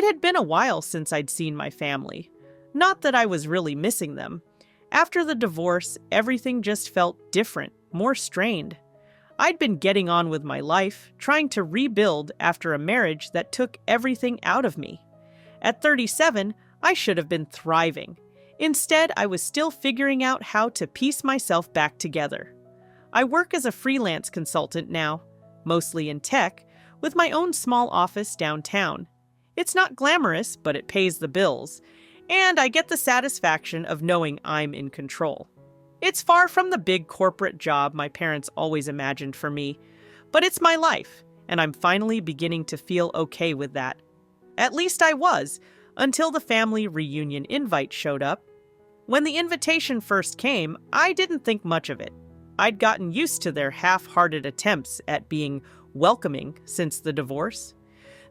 had been a while since I'd seen my family. Not that I was really missing them. After the divorce, everything just felt different, more strained. I'd been getting on with my life, trying to rebuild after a marriage that took everything out of me. At 37, I should have been thriving. Instead, I was still figuring out how to piece myself back together. I work as a freelance consultant now, mostly in tech, with my own small office downtown. It's not glamorous, but it pays the bills, and I get the satisfaction of knowing I'm in control. It's far from the big corporate job my parents always imagined for me, but it's my life, and I'm finally beginning to feel okay with that. At least I was, until the family reunion invite showed up. When the invitation first came, I didn't think much of it. I'd gotten used to their half-hearted attempts at being welcoming since the divorce.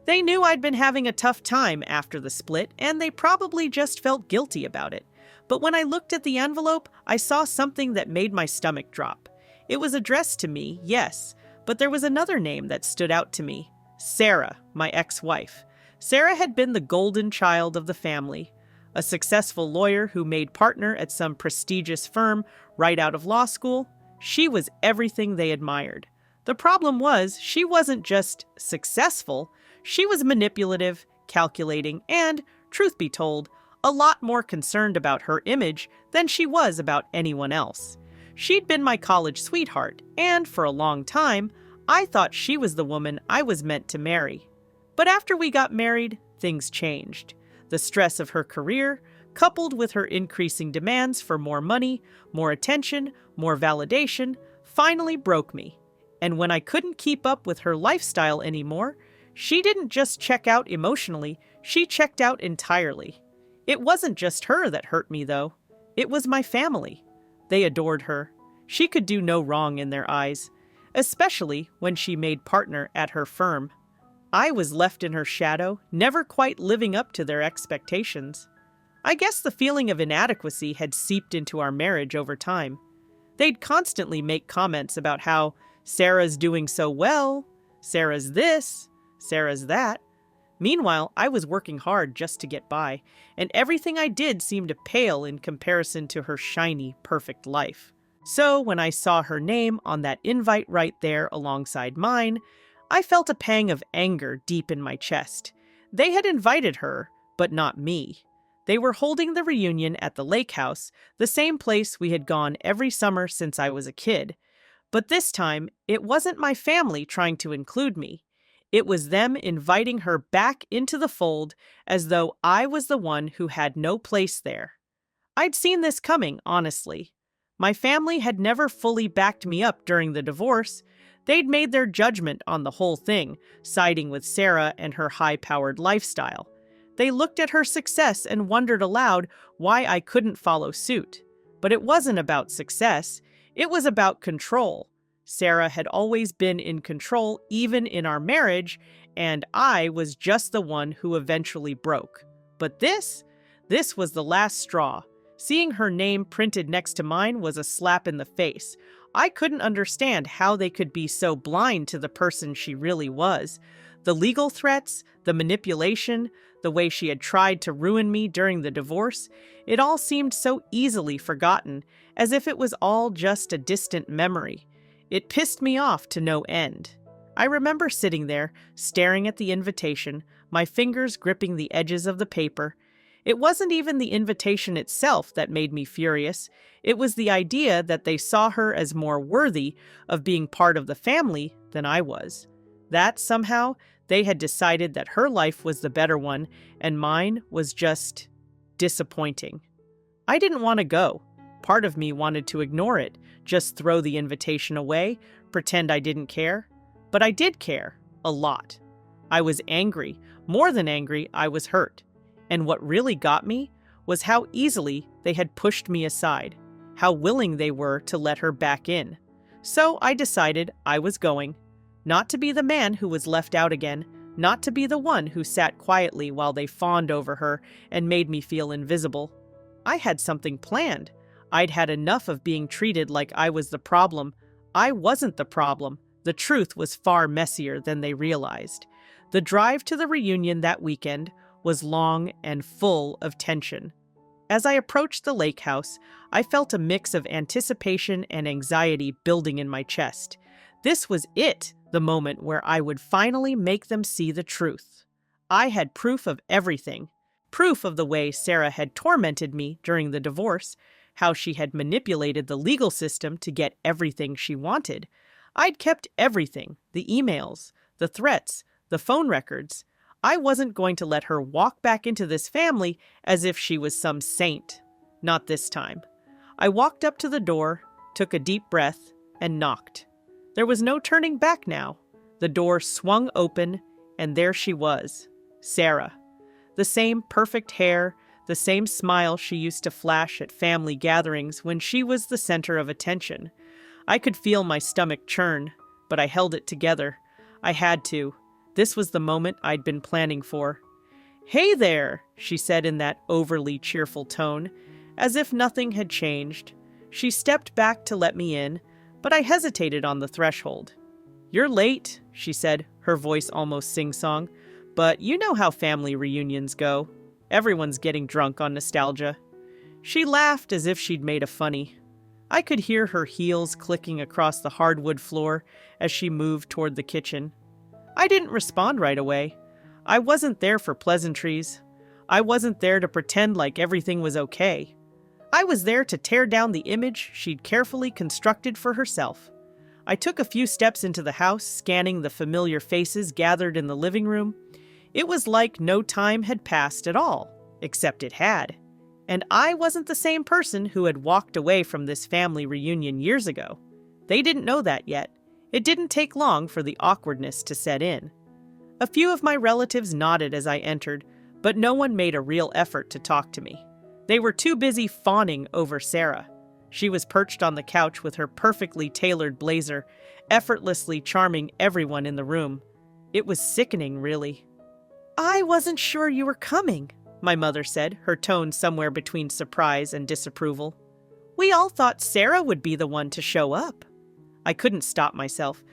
They knew I'd been having a tough time after the split, and they probably just felt guilty about it. But when I looked at the envelope, I saw something that made my stomach drop. It was addressed to me, yes, but there was another name that stood out to me. Sarah, my ex-wife. Sarah had been the golden child of the family. A successful lawyer who made partner at some prestigious firm right out of law school. She was everything they admired. The problem was, she wasn't just successful, she was manipulative, calculating, and, truth be told, a lot more concerned about her image than she was about anyone else. She'd been my college sweetheart, and for a long time, I thought she was the woman I was meant to marry. But after we got married, things changed. The stress of her career, coupled with her increasing demands for more money, more attention, more validation, finally broke me. And when I couldn't keep up with her lifestyle anymore, she didn't just check out emotionally, she checked out entirely. It wasn't just her that hurt me, though. It was my family. They adored her. She could do no wrong in their eyes, especially when she made partner at her firm. I was left in her shadow, never quite living up to their expectations. I guess the feeling of inadequacy had seeped into our marriage over time. They'd constantly make comments about how Sarah's doing so well, Sarah's this, Sarah's that. Meanwhile, I was working hard just to get by, and everything I did seemed to pale in comparison to her shiny, perfect life. So when I saw her name on that invite right there alongside mine, I felt a pang of anger deep in my chest. They had invited her, but not me. They were holding the reunion at the lake house, the same place we had gone every summer since I was a kid. But this time, it wasn't my family trying to include me. It was them inviting her back into the fold as though I was the one who had no place there. I'd seen this coming, honestly. My family had never fully backed me up during the divorce. They'd made their judgment on the whole thing, siding with Sarah and her high-powered lifestyle. They looked at her success and wondered aloud why I couldn't follow suit. But it wasn't about success. It was about control. Sarah had always been in control even in our marriage, and I was just the one who eventually broke. But this was the last straw. Seeing her name printed next to mine was a slap in the face. I couldn't understand how they could be so blind to the person she really was. The legal threats, the manipulation, the way she had tried to ruin me during the divorce, it all seemed so easily forgotten, as if it was all just a distant memory. It pissed me off to no end. I remember sitting there, staring at the invitation, my fingers gripping the edges of the paper. It wasn't even the invitation itself that made me furious. It was the idea that they saw her as more worthy of being part of the family than I was. That somehow they had decided that her life was the better one and mine was just disappointing. I didn't want to go. Part of me wanted to ignore it, just throw the invitation away, pretend I didn't care. But I did care, a lot. I was angry. More than angry, I was hurt. And what really got me was how easily they had pushed me aside, how willing they were to let her back in. So I decided I was going. Not to be the man who was left out again, not to be the one who sat quietly while they fawned over her and made me feel invisible. I had something planned. I'd had enough of being treated like I was the problem. I wasn't the problem. The truth was far messier than they realized. The drive to the reunion that weekend, was long and full of tension. As I approached the lake house, I felt a mix of anticipation and anxiety building in my chest. This was it, the moment where I would finally make them see the truth. I had proof of everything. Proof of the way Sarah had tormented me during the divorce, how she had manipulated the legal system to get everything she wanted. I'd kept everything, the emails, the threats, the phone records. I wasn't going to let her walk back into this family as if she was some saint. Not this time. I walked up to the door, took a deep breath, and knocked. There was no turning back now. The door swung open, and there she was, Sarah. The same perfect hair, the same smile she used to flash at family gatherings when she was the center of attention. I could feel my stomach churn, but I held it together. I had to. This was the moment I'd been planning for. "Hey there," she said in that overly cheerful tone, as if nothing had changed. She stepped back to let me in, but I hesitated on the threshold. "You're late," she said, her voice almost sing-song, "but you know how family reunions go. Everyone's getting drunk on nostalgia." She laughed as if she'd made a funny. I could hear her heels clicking across the hardwood floor as she moved toward the kitchen. I didn't respond right away. I wasn't there for pleasantries. I wasn't there to pretend like everything was okay. I was there to tear down the image she'd carefully constructed for herself. I took a few steps into the house, scanning the familiar faces gathered in the living room. It was like no time had passed at all, except it had. And I wasn't the same person who had walked away from this family reunion years ago. They didn't know that yet. It didn't take long for the awkwardness to set in. A few of my relatives nodded as I entered, but no one made a real effort to talk to me. They were too busy fawning over Sarah. She was perched on the couch with her perfectly tailored blazer, effortlessly charming everyone in the room. It was sickening, really. "I wasn't sure you were coming," my mother said, her tone somewhere between surprise and disapproval. "We all thought Sarah would be the one to show up." I couldn't stop myself.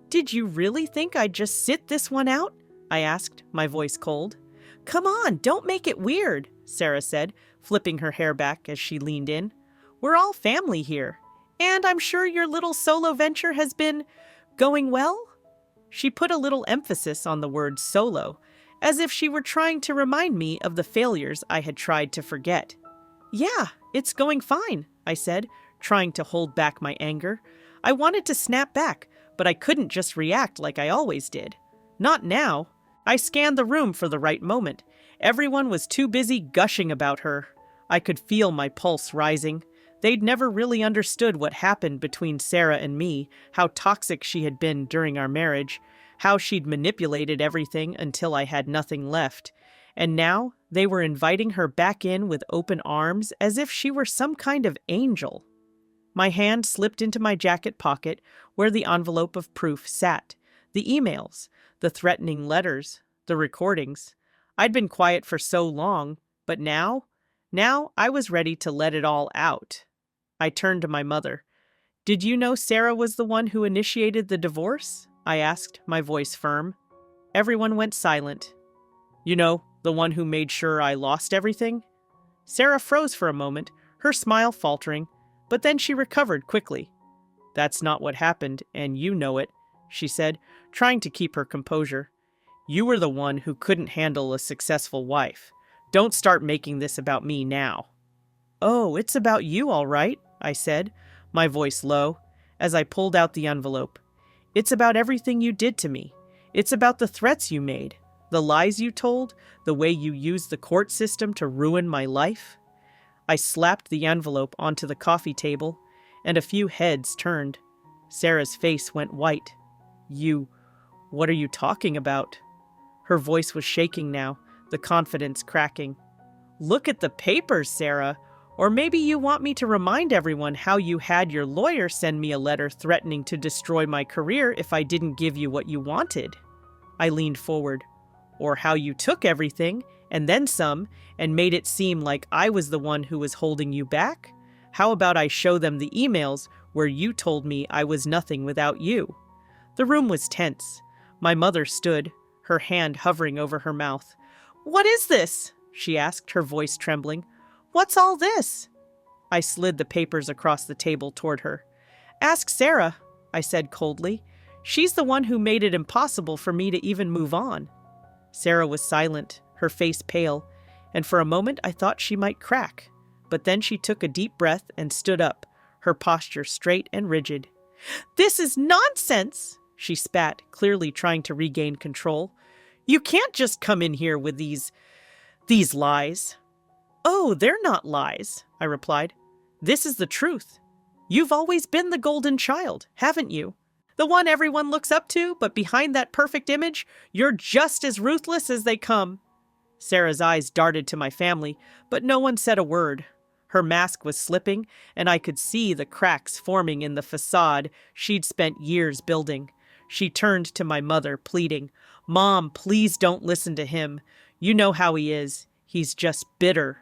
"Did you really think I'd just sit this one out?" I asked, my voice cold. "Come on, don't make it weird," Sarah said, flipping her hair back as she leaned in. "We're all family here, and I'm sure your little solo venture has been going well?" She put a little emphasis on the word solo, as if she were trying to remind me of the failures I had tried to forget. "Yeah, it's going fine," I said, trying to hold back my anger. I wanted to snap back, but I couldn't just react like I always did. Not now. I scanned the room for the right moment. Everyone was too busy gushing about her. I could feel my pulse rising. They'd never really understood what happened between Sarah and me, how toxic she had been during our marriage, how she'd manipulated everything until I had nothing left. And now they were inviting her back in with open arms as if she were some kind of angel. My hand slipped into my jacket pocket where the envelope of proof sat, the emails, the threatening letters, the recordings. I'd been quiet for so long, but now I was ready to let it all out. I turned to my mother. "Did you know Sarah was the one who initiated the divorce?" I asked, my voice firm. Everyone went silent. "You know, the one who made sure I lost everything?" Sarah froze for a moment, her smile faltering, but then she recovered quickly. "That's not what happened, and you know it," she said, trying to keep her composure. "You were the one who couldn't handle a successful wife. Don't start making this about me now." "Oh, it's about you, all right," I said, my voice low, as I pulled out the envelope. "It's about everything you did to me. It's about the threats you made, the lies you told, the way you used the court system to ruin my life." I slapped the envelope onto the coffee table, and a few heads turned. Sarah's face went white. What are you talking about?" Her voice was shaking now, the confidence cracking. "Look at the papers, Sarah. Or maybe you want me to remind everyone how you had your lawyer send me a letter threatening to destroy my career if I didn't give you what you wanted." I leaned forward. "Or how you took everything, and then some, and made it seem like I was the one who was holding you back? How about I show them the emails where you told me I was nothing without you?" The room was tense. My mother stood, her hand hovering over her mouth. "What is this?" she asked, her voice trembling. "What's all this?" I slid the papers across the table toward her. "Ask Sarah," I said coldly. "She's the one who made it impossible for me to even move on." Sarah was silent, her face pale, and for a moment I thought she might crack. But then she took a deep breath and stood up, her posture straight and rigid. "This is nonsense!" she spat, clearly trying to regain control. "You can't just come in here with these lies." "Oh, they're not lies," I replied. "This is the truth. You've always been the golden child, haven't you? The one everyone looks up to, but behind that perfect image, you're just as ruthless as they come." Sarah's eyes darted to my family, but no one said a word. Her mask was slipping, and I could see the cracks forming in the facade she'd spent years building. She turned to my mother, pleading, "Mom, please don't listen to him. You know how he is. He's just bitter."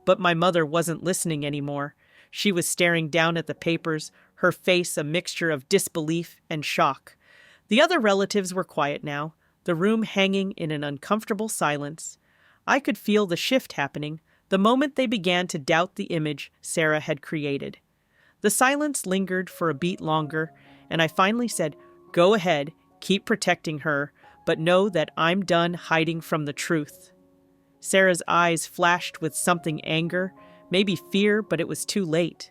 But my mother wasn't listening anymore. She was staring down at the papers, her face a mixture of disbelief and shock. The other relatives were quiet now, the room hanging in an uncomfortable silence. I could feel the shift happening the moment they began to doubt the image Sarah had created. The silence lingered for a beat longer, and I finally said, "Go ahead, keep protecting her, but know that I'm done hiding from the truth." Sarah's eyes flashed with something anger, maybe fear, but it was too late.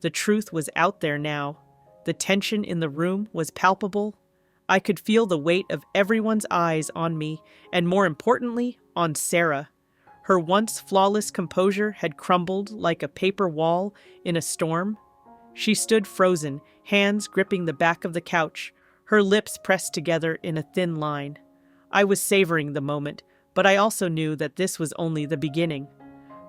The truth was out there now. The tension in the room was palpable. I could feel the weight of everyone's eyes on me, and more importantly, on Sarah. Her once flawless composure had crumbled like a paper wall in a storm. She stood frozen, hands gripping the back of the couch, her lips pressed together in a thin line. I was savoring the moment, but I also knew that this was only the beginning.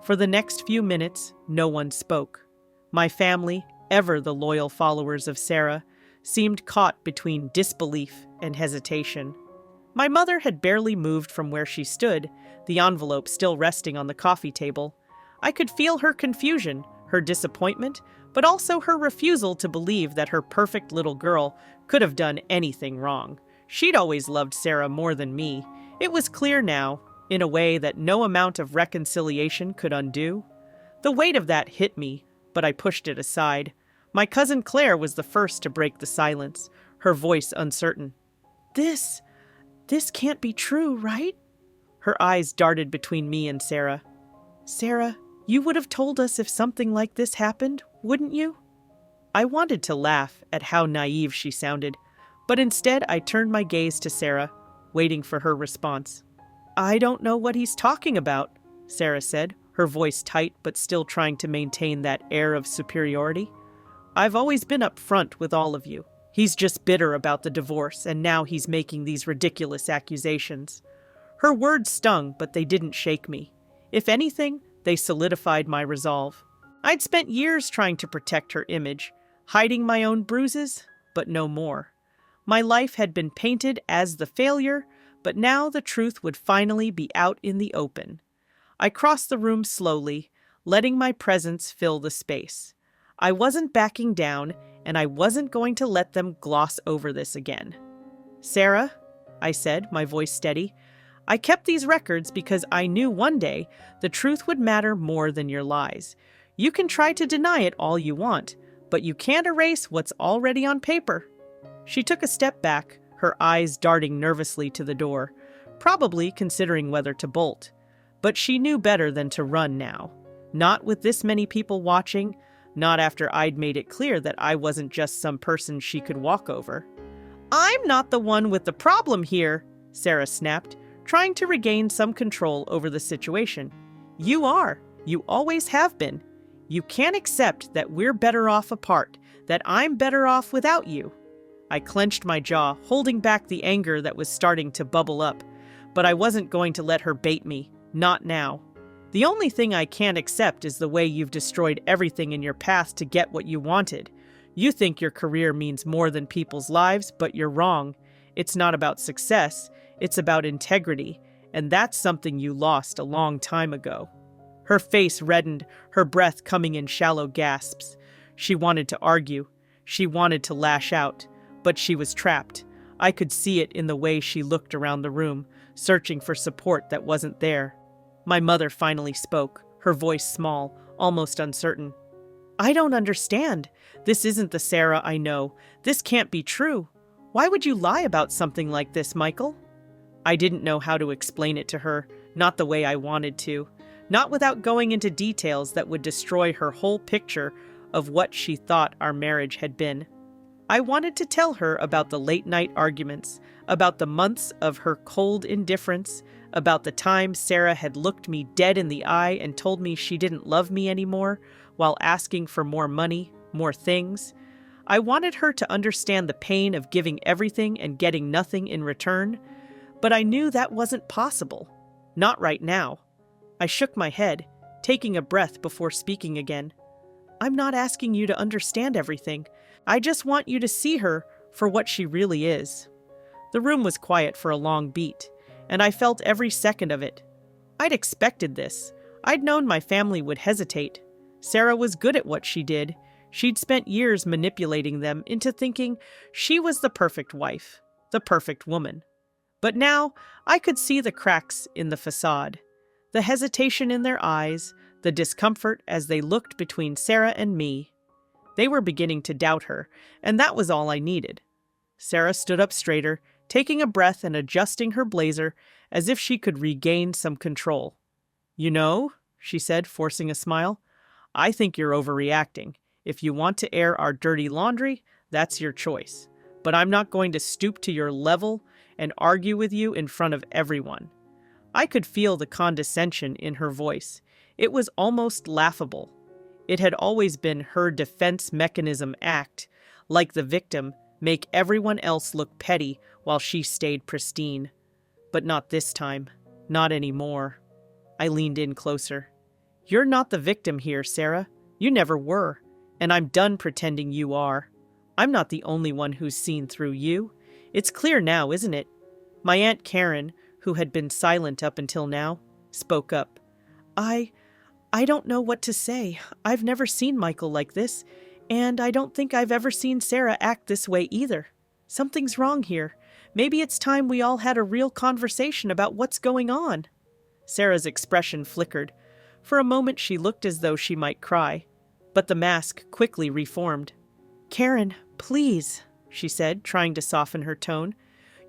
For the next few minutes, no one spoke. My family, ever the loyal followers of Sarah, seemed caught between disbelief and hesitation. My mother had barely moved from where she stood, the envelope still resting on the coffee table. I could feel her confusion, her disappointment, but also her refusal to believe that her perfect little girl could have done anything wrong. She'd always loved Sarah more than me. It was clear now, in a way that no amount of reconciliation could undo. The weight of that hit me, but I pushed it aside. My cousin Claire was the first to break the silence, her voice uncertain. This can't be true, right?" Her eyes darted between me and Sarah. "Sarah, you would have told us if something like this happened, wouldn't you?" I wanted to laugh at how naive she sounded, but instead I turned my gaze to Sarah, waiting for her response. "I don't know what he's talking about," Sarah said, her voice tight but still trying to maintain that air of superiority. "I've always been up front with all of you. He's just bitter about the divorce, and now he's making these ridiculous accusations." Her words stung, but they didn't shake me. If anything, they solidified my resolve. I'd spent years trying to protect her image, hiding my own bruises, but no more. My life had been painted as the failure, but now the truth would finally be out in the open. I crossed the room slowly, letting my presence fill the space. I wasn't backing down, and I wasn't going to let them gloss over this again. "Sarah," I said, my voice steady, "I kept these records because I knew one day the truth would matter more than your lies. You can try to deny it all you want, but you can't erase what's already on paper." She took a step back, her eyes darting nervously to the door, probably considering whether to bolt. But she knew better than to run now. Not with this many people watching, not after I'd made it clear that I wasn't just some person she could walk over. "I'm not the one with the problem here," Sarah snapped, trying to regain some control over the situation. "You are. You always have been. You can't accept that we're better off apart, that I'm better off without you." I clenched my jaw, holding back the anger that was starting to bubble up, but I wasn't going to let her bait me. Not now. The only thing I can't accept is the way you've destroyed everything in your past to get what you wanted. You think your career means more than people's lives, but you're wrong. It's not about success, it's about integrity, and that's something you lost a long time ago. Her face reddened, her breath coming in shallow gasps. She wanted to argue. She wanted to lash out, but she was trapped. I could see it in the way she looked around the room, searching for support that wasn't there. My mother finally spoke, her voice small, almost uncertain. I don't understand. This isn't the Sarah I know. This can't be true. Why would you lie about something like this, Michael? I didn't know how to explain it to her, not the way I wanted to, not without going into details that would destroy her whole picture of what she thought our marriage had been. I wanted to tell her about the late-night arguments, about the months of her cold indifference, about the time Sarah had looked me dead in the eye and told me she didn't love me anymore while asking for more money, more things. I wanted her to understand the pain of giving everything and getting nothing in return, but I knew that wasn't possible. Not right now. I shook my head, taking a breath before speaking again. I'm not asking you to understand everything. I just want you to see her for what she really is. The room was quiet for a long beat, and I felt every second of it. I'd expected this. I'd known my family would hesitate. Sarah was good at what she did. She'd spent years manipulating them into thinking she was the perfect wife, the perfect woman. But now I could see the cracks in the facade, the hesitation in their eyes, the discomfort as they looked between Sarah and me. They were beginning to doubt her, and that was all I needed. Sarah stood up straighter, taking a breath and adjusting her blazer as if she could regain some control. You know, she said, forcing a smile, I think you're overreacting. If you want to air our dirty laundry, that's your choice. But I'm not going to stoop to your level and argue with you in front of everyone. I could feel the condescension in her voice. It was almost laughable. It had always been her defense mechanism act, like the victim, make everyone else look petty while she stayed pristine. But not this time. Not anymore. I leaned in closer. You're not the victim here, Sarah. You never were. And I'm done pretending you are. I'm not the only one who's seen through you. It's clear now, isn't it? My Aunt Karen, who had been silent up until now, spoke up. I don't know what to say. I've never seen Michael like this, and I don't think I've ever seen Sarah act this way either. Something's wrong here. Maybe it's time we all had a real conversation about what's going on. Sarah's expression flickered. For a moment she looked as though she might cry, but the mask quickly reformed. Karen, please, she said, trying to soften her tone.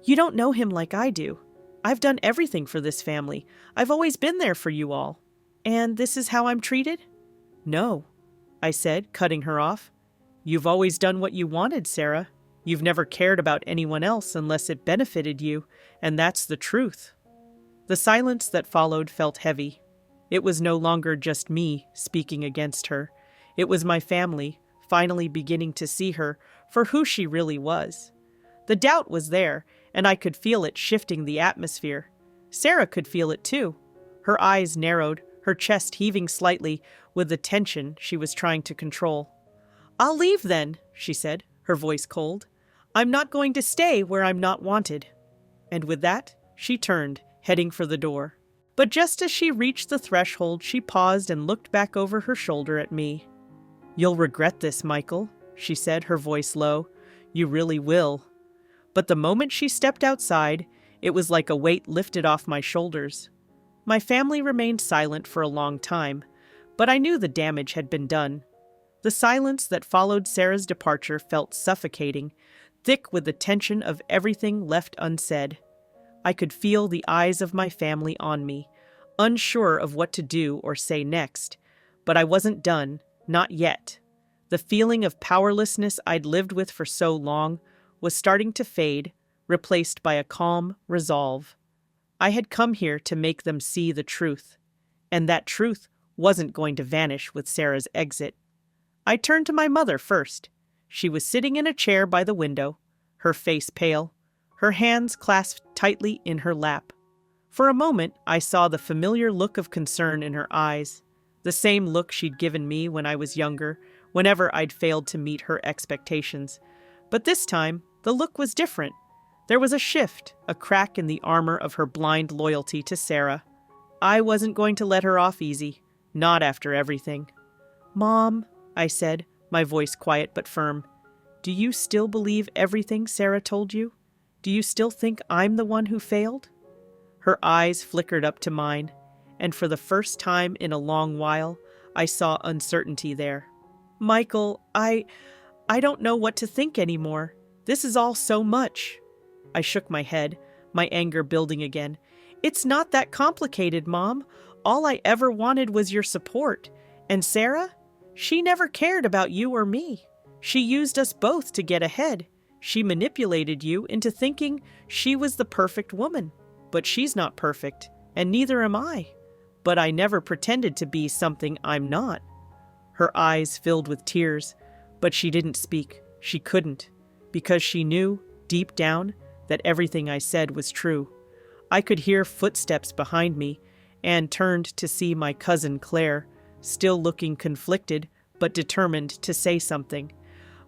You don't know him like I do. I've done everything for this family. I've always been there for you all. And this is how I'm treated? No, I said, cutting her off. You've always done what you wanted, Sarah. You've never cared about anyone else unless it benefited you, and that's the truth. The silence that followed felt heavy. It was no longer just me speaking against her. It was my family, finally beginning to see her for who she really was. The doubt was there, and I could feel it shifting the atmosphere. Sarah could feel it too. Her eyes narrowed, her chest heaving slightly with the tension she was trying to control. I'll leave then, she said, her voice cold. I'm not going to stay where I'm not wanted. And with that, she turned, heading for the door. But just as she reached the threshold, she paused and looked back over her shoulder at me. You'll regret this, Michael, she said, her voice low. You really will. But the moment she stepped outside, it was like a weight lifted off my shoulders. My family remained silent for a long time, but I knew the damage had been done. The silence that followed Sarah's departure felt suffocating, thick with the tension of everything left unsaid. I could feel the eyes of my family on me, unsure of what to do or say next. But I wasn't done, not yet. The feeling of powerlessness I'd lived with for so long was starting to fade, replaced by a calm resolve. I had come here to make them see the truth, and that truth wasn't going to vanish with Sarah's exit. I turned to my mother first. She was sitting in a chair by the window, her face pale, her hands clasped tightly in her lap. For a moment, I saw the familiar look of concern in her eyes, the same look she'd given me when I was younger, whenever I'd failed to meet her expectations. But this time, the look was different. There was a shift, a crack in the armor of her blind loyalty to Sarah. I wasn't going to let her off easy, not after everything. Mom, I said, my voice quiet but firm, do you still believe everything Sarah told you? Do you still think I'm the one who failed? Her eyes flickered up to mine, and for the first time in a long while, I saw uncertainty there. Michael, I don't know what to think anymore. This is all so much. I shook my head, my anger building again. It's not that complicated, Mom. All I ever wanted was your support. And Sarah? She never cared about you or me. She used us both to get ahead. She manipulated you into thinking she was the perfect woman. But she's not perfect, and neither am I. But I never pretended to be something I'm not. Her eyes filled with tears, but she didn't speak. She couldn't, because she knew, deep down, that everything I said was true. I could hear footsteps behind me, and turned to see my cousin Claire, still looking conflicted, but determined to say something.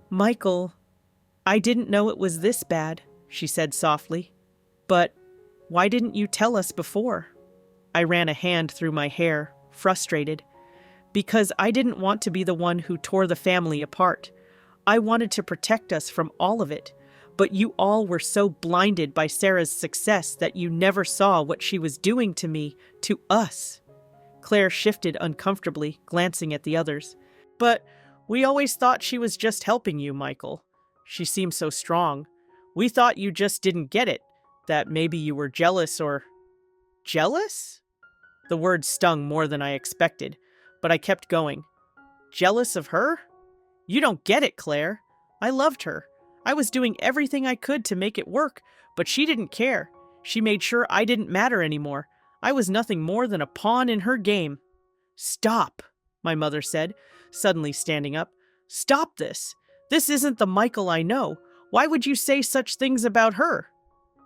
Michael, I didn't know it was this bad, she said softly. But why didn't you tell us before? I ran a hand through my hair, frustrated. Because I didn't want to be the one who tore the family apart. I wanted to protect us from all of it. But you all were so blinded by Sarah's success that you never saw what she was doing to me, to us. Claire shifted uncomfortably, glancing at the others. But we always thought she was just helping you, Michael. She seemed so strong. We thought you just didn't get it, that maybe you were jealous or... Jealous? The word stung more than I expected, but I kept going. Jealous of her? You don't get it, Claire. I loved her. I was doing everything I could to make it work, but she didn't care. She made sure I didn't matter anymore. I was nothing more than a pawn in her game. Stop, my mother said, suddenly standing up. Stop this. This isn't the Michael I know. Why would you say such things about her?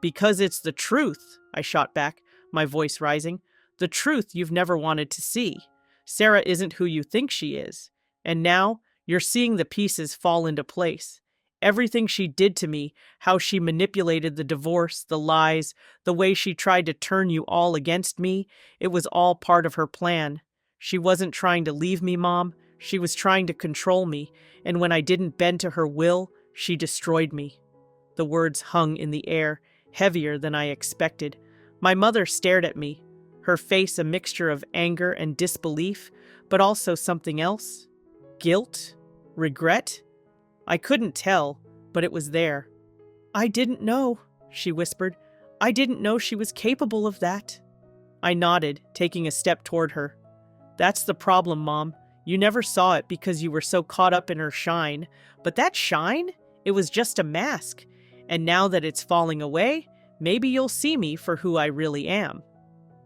Because it's the truth, I shot back, my voice rising. The truth you've never wanted to see. Sarah isn't who you think she is. And now you're seeing the pieces fall into place. Everything she did to me, how she manipulated the divorce, the lies, the way she tried to turn you all against me, it was all part of her plan. She wasn't trying to leave me, Mom. She was trying to control me, and when I didn't bend to her will, she destroyed me. The words hung in the air, heavier than I expected. My mother stared at me, her face a mixture of anger and disbelief, but also something else. Guilt? Regret? I couldn't tell, but it was there. I didn't know, she whispered. I didn't know she was capable of that. I nodded, taking a step toward her. That's the problem, Mom. You never saw it because you were so caught up in her shine. But that shine? It was just a mask. And now that it's falling away, maybe you'll see me for who I really am.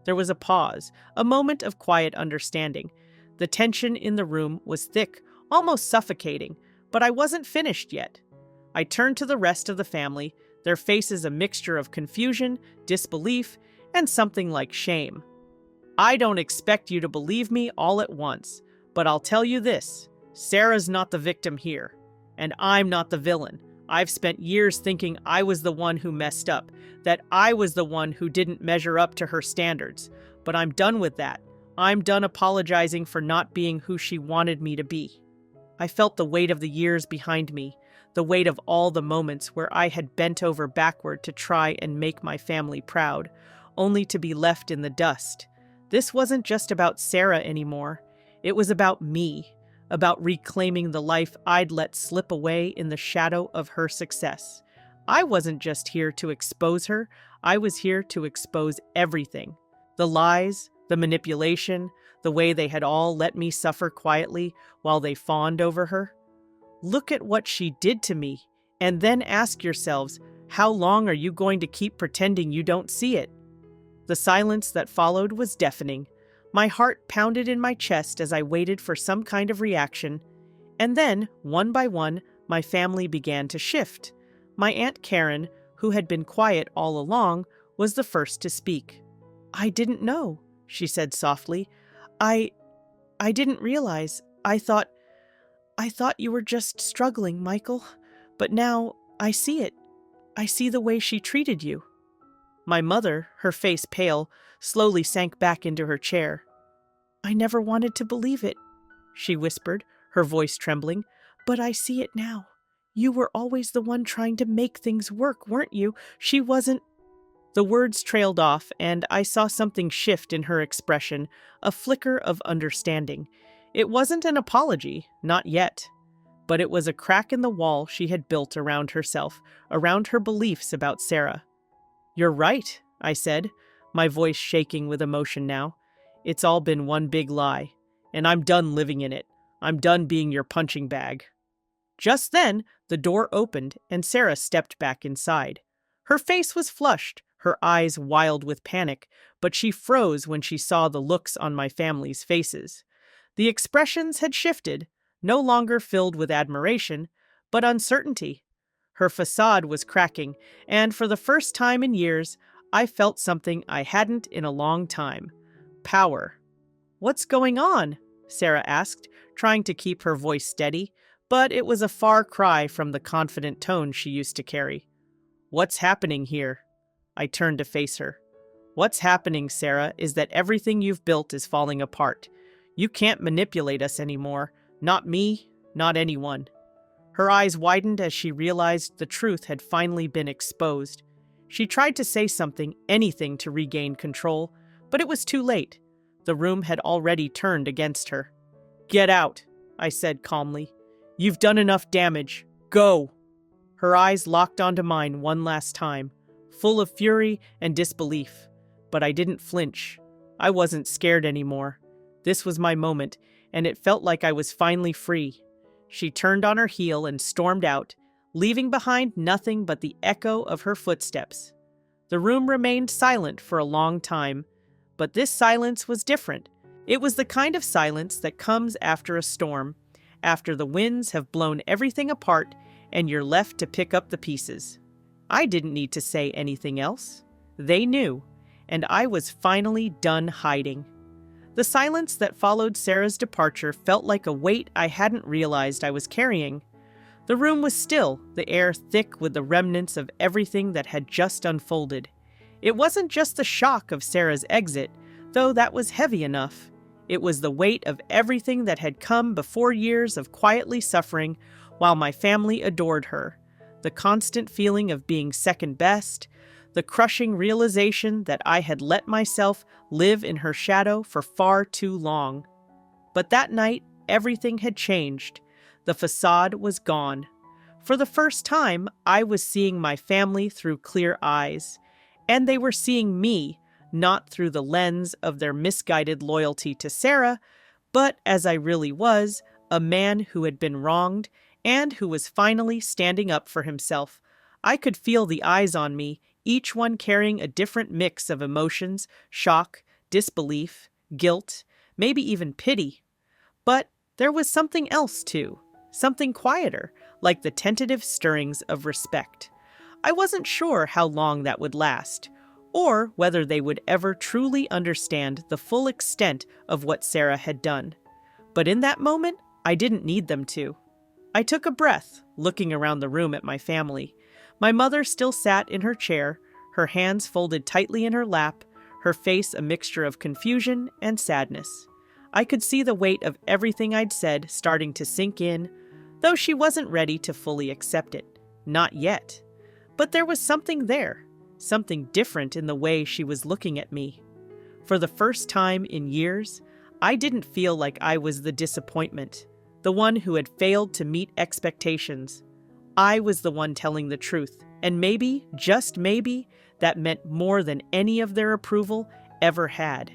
There was a pause, a moment of quiet understanding. The tension in the room was thick, almost suffocating, but I wasn't finished yet. I turned to the rest of the family, their faces a mixture of confusion, disbelief, and something like shame. I don't expect you to believe me all at once, but I'll tell you this. Sarah's not the victim here, and I'm not the villain. I've spent years thinking I was the one who messed up, that I was the one who didn't measure up to her standards. But I'm done with that. I'm done apologizing for not being who she wanted me to be. I felt the weight of the years behind me, the weight of all the moments where I had bent over backward to try and make my family proud, only to be left in the dust. This wasn't just about Sarah anymore. It was about me, about reclaiming the life I'd let slip away in the shadow of her success. I wasn't just here to expose her, I was here to expose everything. The lies, the manipulation, the way they had all let me suffer quietly while they fawned over her. Look at what she did to me, and then ask yourselves, how long are you going to keep pretending you don't see it? The silence that followed was deafening. My heart pounded in my chest as I waited for some kind of reaction. And then, one by one, my family began to shift. My Aunt Karen, who had been quiet all along, was the first to speak. I didn't know, she said softly. I didn't realize. I thought you were just struggling, Michael. But now I see it. I see the way she treated you. My mother, her face pale, slowly sank back into her chair. I never wanted to believe it, she whispered, her voice trembling. But I see it now. You were always the one trying to make things work, weren't you? She wasn't... The words trailed off, and I saw something shift in her expression, a flicker of understanding. It wasn't an apology, not yet. But it was a crack in the wall she had built around herself, around her beliefs about Sarah. "You're right," I said, my voice shaking with emotion now. "It's all been one big lie, and I'm done living in it. I'm done being your punching bag." Just then, the door opened and Sarah stepped back inside. Her face was flushed, her eyes wild with panic, but she froze when she saw the looks on my family's faces. The expressions had shifted, no longer filled with admiration, but uncertainty. Her facade was cracking, and for the first time in years, I felt something I hadn't in a long time. Power. "What's going on?" Sarah asked, trying to keep her voice steady, but it was a far cry from the confident tone she used to carry. "What's happening here?" I turned to face her. "What's happening, Sarah, is that everything you've built is falling apart. You can't manipulate us anymore. Not me, not anyone." Her eyes widened as she realized the truth had finally been exposed. She tried to say something, anything to regain control, but it was too late. The room had already turned against her. "Get out," I said calmly. "You've done enough damage. Go." Her eyes locked onto mine one last time, full of fury and disbelief. But I didn't flinch. I wasn't scared anymore. This was my moment, and it felt like I was finally free. She turned on her heel and stormed out, leaving behind nothing but the echo of her footsteps. The room remained silent for a long time, but this silence was different. It was the kind of silence that comes after a storm, after the winds have blown everything apart and you're left to pick up the pieces. I didn't need to say anything else. They knew, and I was finally done hiding. The silence that followed Sarah's departure felt like a weight I hadn't realized I was carrying. The room was still, the air thick with the remnants of everything that had just unfolded. It wasn't just the shock of Sarah's exit, though that was heavy enough. It was the weight of everything that had come before years of quietly suffering while my family adored her. The constant feeling of being second best, the crushing realization that I had let myself live in her shadow for far too long. But that night, everything had changed. The facade was gone. For the first time, I was seeing my family through clear eyes, and they were seeing me, not through the lens of their misguided loyalty to Sarah, but as I really was, a man who had been wronged and who was finally standing up for himself. I could feel the eyes on me, each one carrying a different mix of emotions, shock, disbelief, guilt, maybe even pity. But there was something else too, something quieter, like the tentative stirrings of respect. I wasn't sure how long that would last, or whether they would ever truly understand the full extent of what Sarah had done. But in that moment, I didn't need them to. I took a breath, looking around the room at my family. My mother still sat in her chair, her hands folded tightly in her lap, her face a mixture of confusion and sadness. I could see the weight of everything I'd said starting to sink in, though she wasn't ready to fully accept it. Not yet. But there was something there, something different in the way she was looking at me. For the first time in years, I didn't feel like I was the disappointment, the one who had failed to meet expectations. I was the one telling the truth, and maybe, just maybe, that meant more than any of their approval ever had.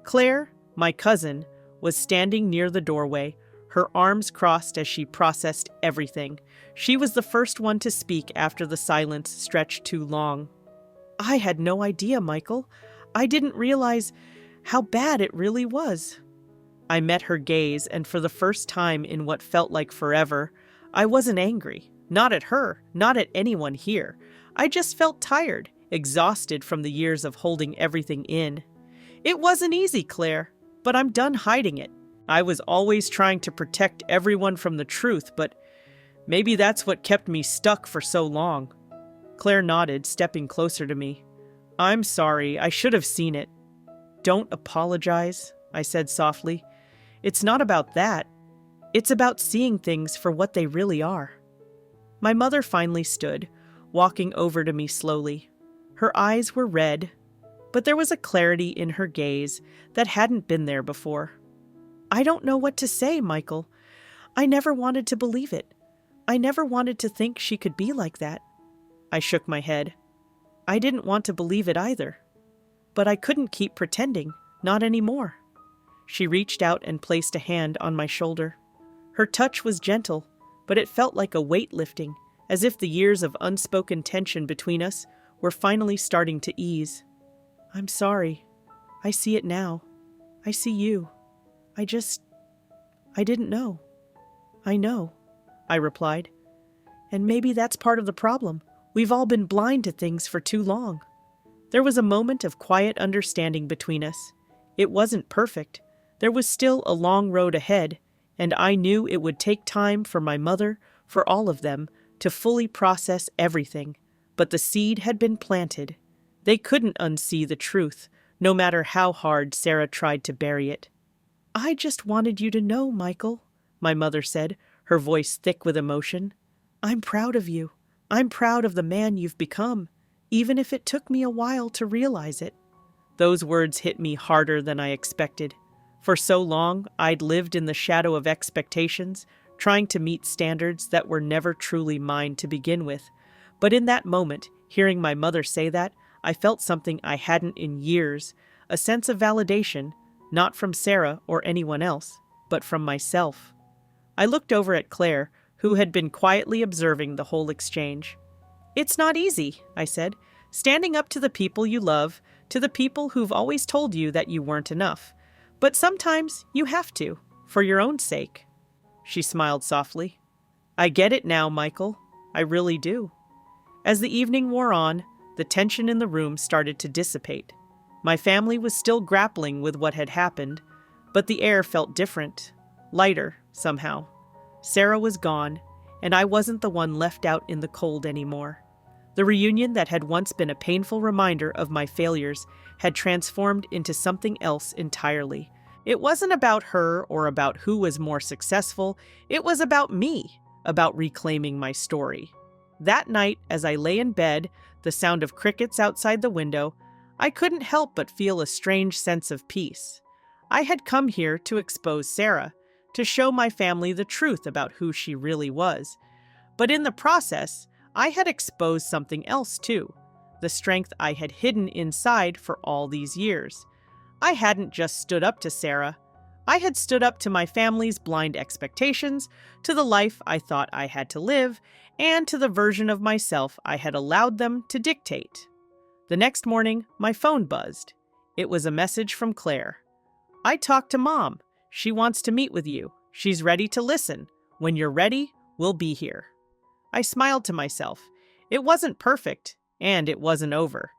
Claire, my cousin, was standing near the doorway, her arms crossed as she processed everything. She was the first one to speak after the silence stretched too long. "I had no idea, Michael. I didn't realize how bad it really was." I met her gaze, and for the first time in what felt like forever, I wasn't angry. Not at her, not at anyone here. I just felt tired, exhausted from the years of holding everything in. "It wasn't easy, Claire, but I'm done hiding it. I was always trying to protect everyone from the truth, but maybe that's what kept me stuck for so long." Claire nodded, stepping closer to me. "I'm sorry, I should have seen it." "Don't apologize," I said softly. "It's not about that. It's about seeing things for what they really are." My mother finally stood, walking over to me slowly. Her eyes were red, but there was a clarity in her gaze that hadn't been there before. I don't know what to say, Michael. I never wanted to believe it. I never wanted to think she could be like that. I shook my head. I didn't want to believe it either. But I couldn't keep pretending, not anymore. She reached out and placed a hand on my shoulder. Her touch was gentle, but it felt like a weight lifting, as if the years of unspoken tension between us were finally starting to ease. I'm sorry. I see it now. I see you. I didn't know. I know, I replied. And maybe that's part of the problem. We've all been blind to things for too long. There was a moment of quiet understanding between us. It wasn't perfect. There was still a long road ahead, and I knew it would take time for my mother, for all of them, to fully process everything. But the seed had been planted. They couldn't unsee the truth, no matter how hard Sarah tried to bury it. I just wanted you to know, Michael, my mother said, her voice thick with emotion. I'm proud of you. I'm proud of the man you've become, even if it took me a while to realize it. Those words hit me harder than I expected. For so long, I'd lived in the shadow of expectations, trying to meet standards that were never truly mine to begin with. But in that moment, hearing my mother say that, I felt something I hadn't in years, a sense of validation, not from Sarah or anyone else, but from myself. I looked over at Claire, who had been quietly observing the whole exchange. It's not easy, I said, standing up to the people you love, to the people who've always told you that you weren't enough. But sometimes you have to, for your own sake. She smiled softly. I get it now, Michael. I really do. As the evening wore on, the tension in the room started to dissipate. My family was still grappling with what had happened, but the air felt different, lighter, somehow. Sarah was gone, and I wasn't the one left out in the cold anymore. The reunion that had once been a painful reminder of my failures had transformed into something else entirely. It wasn't about her or about who was more successful. It was about me, about reclaiming my story. That night, as I lay in bed, the sound of crickets outside the window, I couldn't help but feel a strange sense of peace. I had come here to expose Sarah, to show my family the truth about who she really was. But in the process, I had exposed something else too, the strength I had hidden inside for all these years. I hadn't just stood up to Sarah. I had stood up to my family's blind expectations, to the life I thought I had to live, and to the version of myself I had allowed them to dictate. The next morning, my phone buzzed. It was a message from Claire. I talked to Mom. She wants to meet with you. She's ready to listen. When you're ready, we'll be here. I smiled to myself. It wasn't perfect, and it wasn't over.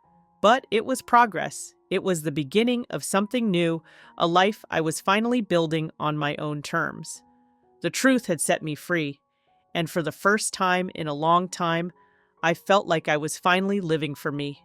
But it was progress. It was the beginning of something new, a life I was finally building on my own terms. The truth had set me free, and for the first time in a long time, I felt like I was finally living for me.